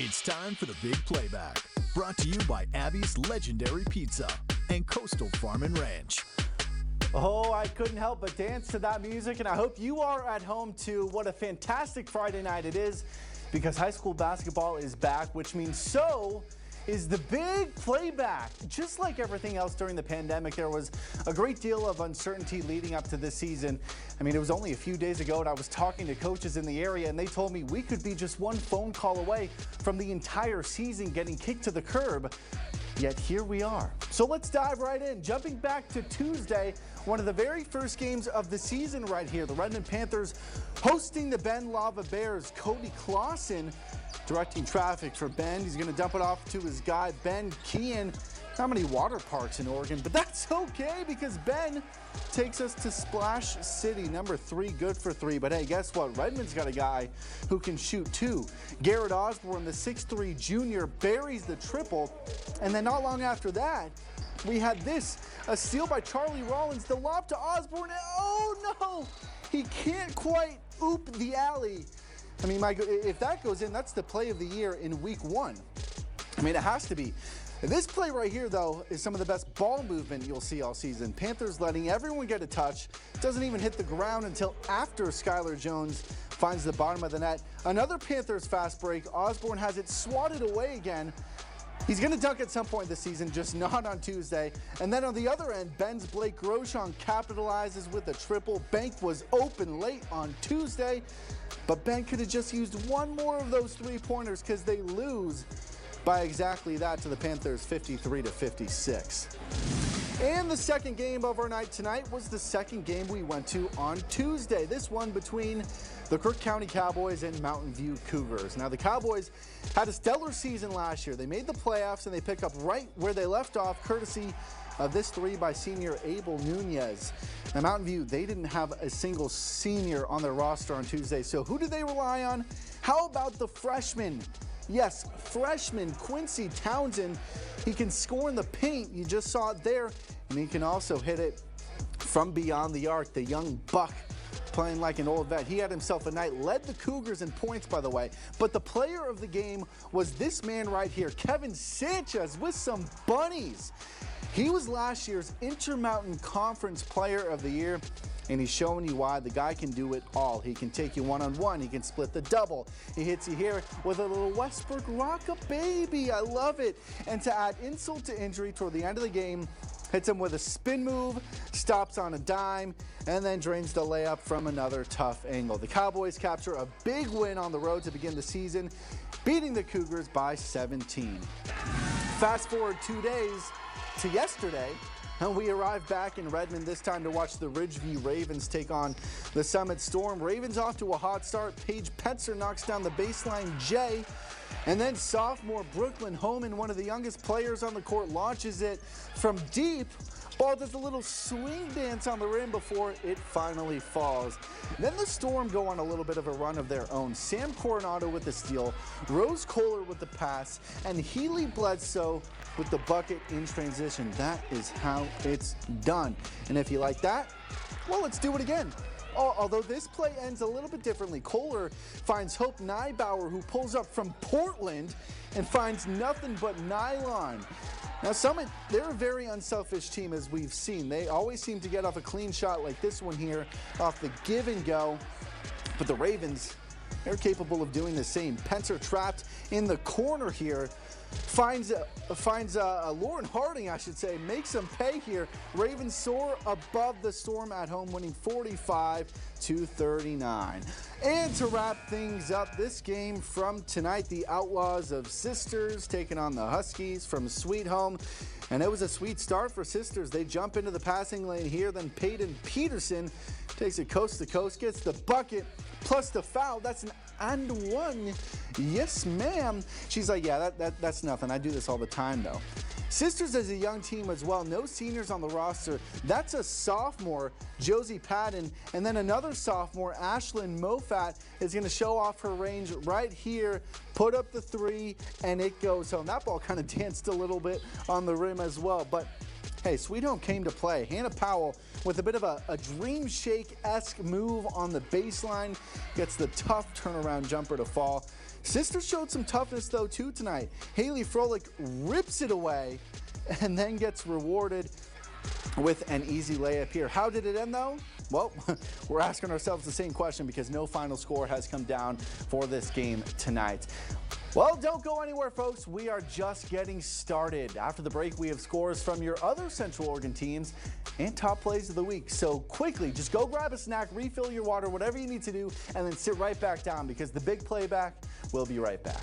It's time for the Big Playback, brought to you by Abby's Legendary Pizza and Coastal Farm and Ranch. Oh, I couldn't help but dance to that music, and I hope you are at home too. What a fantastic Friday night it is, because high school basketball is back, which means so is the Big Playback. Just like everything else during the pandemic, there was a great deal of uncertainty leading up to this season. I mean, it was only a few days ago and I was talking to coaches in the area and they told me we could be just one phone call away from the entire season getting kicked to the curb. Yet here we are. So let's dive right in. Jumping back to Tuesday, one of the very first games of the season right here. The Redmond Panthers hosting the Bend Lava Bears. Cody Clausen directing traffic for Bend. He's going to dump it off to his guy, Ben Kean. Not many water parks in Oregon, but that's okay because Ben takes us to Splash City, number 3, good for 3. But hey, guess what? Redmond's got a guy who can shoot too. Garrett Osborne, the 6'3 junior, buries the triple. And then not long after that, we had this, a steal by Charlie Rollins, the lob to Osborne. Oh no, he can't quite oop the alley. I mean, if that goes in, that's the play of the year in week 1. I mean, it has to be. This play right here, though, is some of the best ball movement you'll see all season. Panthers letting everyone get a touch. Doesn't even hit the ground until after Skylar Jones finds the bottom of the net. Another Panthers fast break. Osborne has it swatted away again. He's going to dunk at some point this season, just not on Tuesday. And then on the other end, Ben's Blake Groshon capitalizes with a triple. Bank was open late on Tuesday, but Ben could have just used one more of those three-pointers because they lose by exactly that to the Panthers, 53-56. And the second game of our night tonight was the second game we went to on Tuesday. This one between the Crook County Cowboys and Mountain View Cougars. Now, the Cowboys had a stellar season last year. They made the playoffs and they pick up right where they left off, courtesy of this 3 by senior Abel Nunez. Now, Mountain View, they didn't have a single senior on their roster on Tuesday. So who did they rely on? How about the freshman? Yes, freshman Quincy Townsend. He can score in the paint. You just saw it there. And he can also hit it from beyond the arc. The young buck playing like an old vet. He had himself a night. Led the Cougars in points, by the way. But the player of the game was this man right here, Kevin Sanchez, with some bunnies. He was last year's Intermountain Conference Player of the Year. And he's showing you why the guy can do it all. He can take you one-on-one. He can split the double. He hits you here with a little Westbrook rock-a-baby. I love it. And to add insult to injury toward the end of the game, hits him with a spin move, stops on a dime, and then drains the layup from another tough angle. The Cowboys capture a big win on the road to begin the season, beating the Cougars by 17. Fast forward 2 days to yesterday, and we arrived back in Redmond, this time to watch the Ridgeview Ravens take on the Summit Storm. Ravens off to a hot start. Paige Petzer knocks down the baseline J. And then sophomore Brooklyn Homan, one of the youngest players on the court, launches it from deep. Ball does a little swing dance on the rim before it finally falls. Then the Storm go on a little bit of a run of their own. Sam Coronado with the steal, Rose Kohler with the pass, and Healy Bledsoe with the bucket in transition. That is how it's done. And if you like that, well, let's do it again. Although this play ends a little bit differently. Kohler finds Hope Nybauer, who pulls up from Portland and finds nothing but nylon. Now, Summit, they're a very unselfish team, as we've seen. They always seem to get off a clean shot like this one here, off the give and go. But the Ravens, they're capable of doing the same. Pencer trapped in the corner here. Finds Lauren Harding, I should say, makes them pay here. Ravens soar above the Storm at home, winning 45-39. And to wrap things up, this game from tonight, the Outlaws of Sisters taking on the Huskies from Sweet Home. And it was a sweet start for Sisters. They jump into the passing lane here. Then Peyton Peterson takes it coast to coast, gets the bucket, plus the foul. That's an and one. Yes, ma'am. She's like, yeah, that's nothing. I do this all the time, though. Sisters is a young team as well. No seniors on the roster. That's a sophomore, Josie Patton. And then another sophomore, Ashlyn Mofat, is going to show off her range right here, put up the 3, and it goes home. That ball kind of danced a little bit on the rim as well. But hey, Sweet Home came to play. Hannah Powell with a bit of a dream shake-esque move on the baseline, gets the tough turnaround jumper to fall. Sisters showed some toughness though too tonight. Haley Froelich rips it away and then gets rewarded with an easy layup here. How did it end though? Well, we're asking ourselves the same question because no final score has come down for this game tonight. Well, don't go anywhere, folks. We are just getting started. After the break, we have scores from your other Central Oregon teams and top plays of the week. So quickly, just go grab a snack, refill your water, whatever you need to do, and then sit right back down because the big playback will be right back.